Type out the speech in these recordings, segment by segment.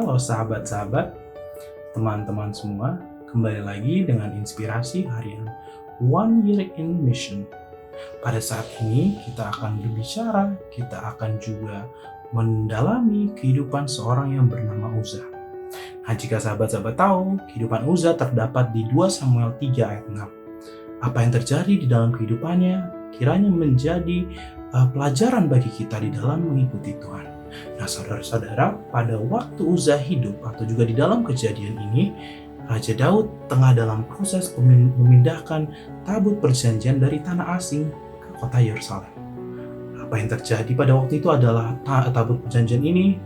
Halo sahabat-sahabat, teman-teman semua, kembali lagi dengan inspirasi harian One Year in Mission. Pada saat ini kita akan berbicara, kita akan juga mendalami kehidupan seorang yang bernama Uza. Nah, jika sahabat-sahabat tahu, kehidupan Uza terdapat di 2 Samuel 3 ayat 6. Apa yang terjadi di dalam kehidupannya kiranya menjadi pelajaran bagi kita di dalam mengikuti Tuhan. Nah, saudara-saudara, pada waktu Uza hidup atau juga di dalam kejadian ini, Raja Daud tengah dalam proses memindahkan tabut perjanjian dari tanah asing ke kota Yerusalem. Apa yang terjadi pada waktu itu adalah tabut perjanjian ini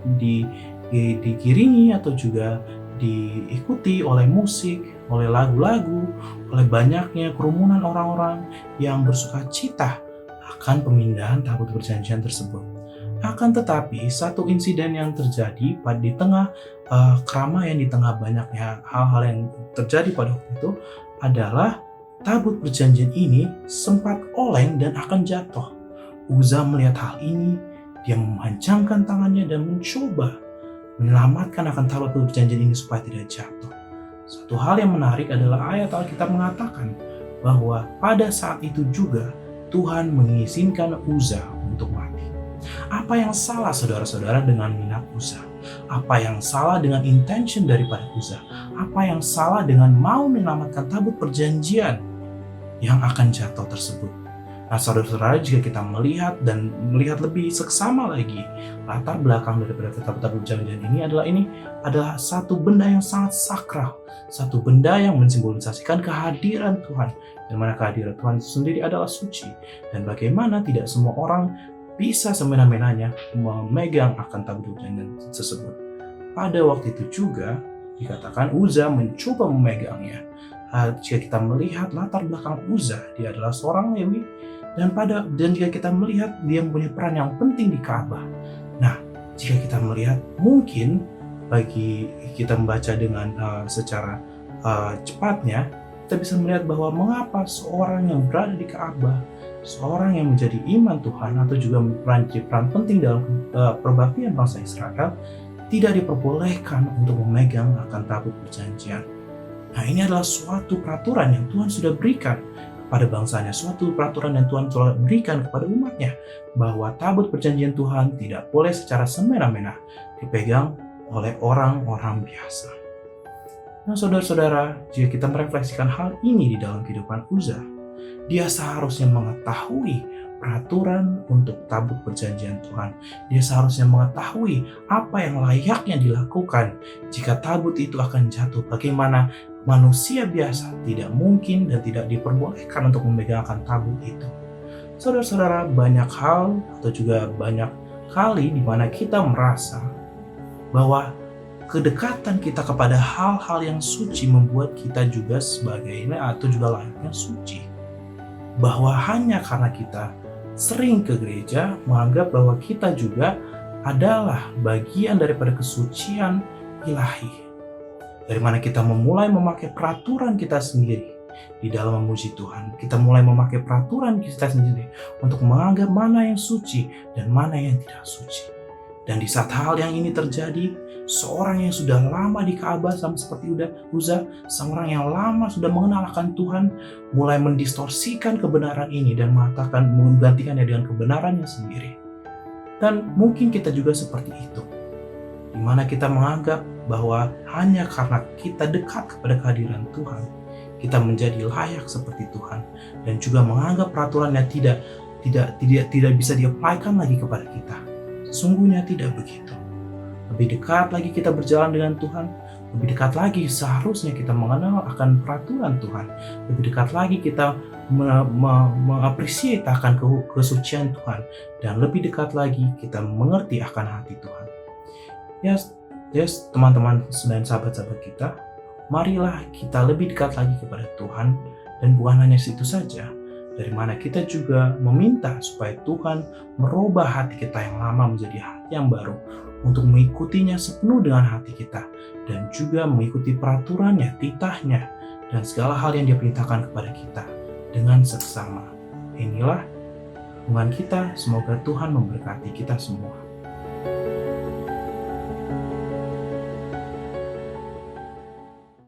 digiringi atau juga diikuti oleh musik, oleh lagu-lagu, oleh banyaknya kerumunan orang-orang yang bersuka cita akan pemindahan tabut perjanjian tersebut. Akan tetapi, satu insiden yang terjadi di tengah keramaian, di tengah banyaknya hal-hal yang terjadi pada waktu itu adalah tabut perjanjian ini sempat oleng dan akan jatuh. Uza melihat hal ini, dia memanjangkan tangannya dan mencoba menyelamatkan akan tabut perjanjian ini supaya tidak jatuh. Satu hal yang menarik adalah ayat Alkitab mengatakan bahwa pada saat itu juga Tuhan mengizinkan Uza untuk mati. Apa yang salah saudara-saudara dengan minat Uza? Apa yang salah dengan intention daripada Uza? Apa yang salah dengan mau menyelamatkan tabut perjanjian yang akan jatuh tersebut? Nah, saudara-saudara, jika kita melihat lebih seksama lagi, latar belakang daripada tabut perjanjian ini adalah satu benda yang sangat sakral, satu benda yang mensimbolisasikan kehadiran Tuhan, di mana kehadiran Tuhan itu sendiri adalah suci, dan bagaimana tidak semua orang bisa semena-menanya memegang akan tabut perjanjian tersebut. Pada waktu itu juga dikatakan Uza mencoba memegangnya. Jika kita melihat latar belakang Uza, dia adalah seorang Lewi, dan jika kita melihat dia mempunyai peran yang penting di Ka'bah. Nah, jika kita melihat, mungkin bagi kita membaca dengan secara cepatnya, kita bisa melihat bahwa mengapa seorang yang berada di Ka'bah, seorang yang menjadi iman Tuhan atau juga menjadi peran penting dalam perbaktian bangsa Israel tidak diperbolehkan untuk memegang akan tabut perjanjian. Nah, ini adalah suatu peraturan yang Tuhan sudah berikan kepada bangsanya, suatu peraturan yang Tuhan sudah berikan kepada umatnya, bahwa tabut perjanjian Tuhan tidak boleh secara semena-mena dipegang oleh orang-orang biasa. Nah, saudara-saudara, jika kita merefleksikan hal ini di dalam kehidupan Uza, dia seharusnya mengetahui peraturan untuk tabut perjanjian Tuhan. Dia seharusnya mengetahui apa yang layaknya dilakukan jika tabut itu akan jatuh. Bagaimana manusia biasa tidak mungkin dan tidak diperbolehkan untuk memegangkan tabut itu. Saudara-saudara, banyak hal atau juga banyak kali di mana kita merasa bahwa kedekatan kita kepada hal-hal yang suci membuat kita juga sebagainya atau juga layaknya suci. Bahwa hanya karena kita sering ke gereja, menganggap bahwa kita juga adalah bagian daripada kesucian ilahi. Dari mana kita memulai memakai peraturan kita sendiri di dalam memuji Tuhan. Kita mulai memakai peraturan kita sendiri untuk menganggap mana yang suci dan mana yang tidak suci. Dan di saat hal yang ini terjadi, seorang yang sudah lama di Ka'bah sama seperti Uza, seorang yang lama sudah mengenal akan Tuhan, mulai mendistorsikan kebenaran ini dan menggantikannya dengan kebenarannya sendiri. Dan mungkin kita juga seperti itu, di mana kita menganggap bahwa hanya karena kita dekat kepada kehadiran Tuhan, kita menjadi layak seperti Tuhan, dan juga menganggap peraturannya tidak bisa diaplikasikan lagi kepada kita. Sesungguhnya tidak begitu. Lebih dekat lagi kita berjalan dengan Tuhan, lebih dekat lagi seharusnya kita mengenal akan peraturan Tuhan, lebih dekat lagi kita mengapresiasi akan kesucian Tuhan, dan lebih dekat lagi kita mengerti akan hati Tuhan. Yes, teman-teman dan sahabat-sahabat kita, marilah kita lebih dekat lagi kepada Tuhan, dan bukan hanya itu saja, dari mana kita juga meminta supaya Tuhan merubah hati kita yang lama menjadi hati yang baru, untuk mengikutinya sepenuh dengan hati kita, dan juga mengikuti peraturannya, titahnya, dan segala hal yang dia perintahkan kepada kita dengan seksama. Inilah hubungan kita, semoga Tuhan memberkati kita semua.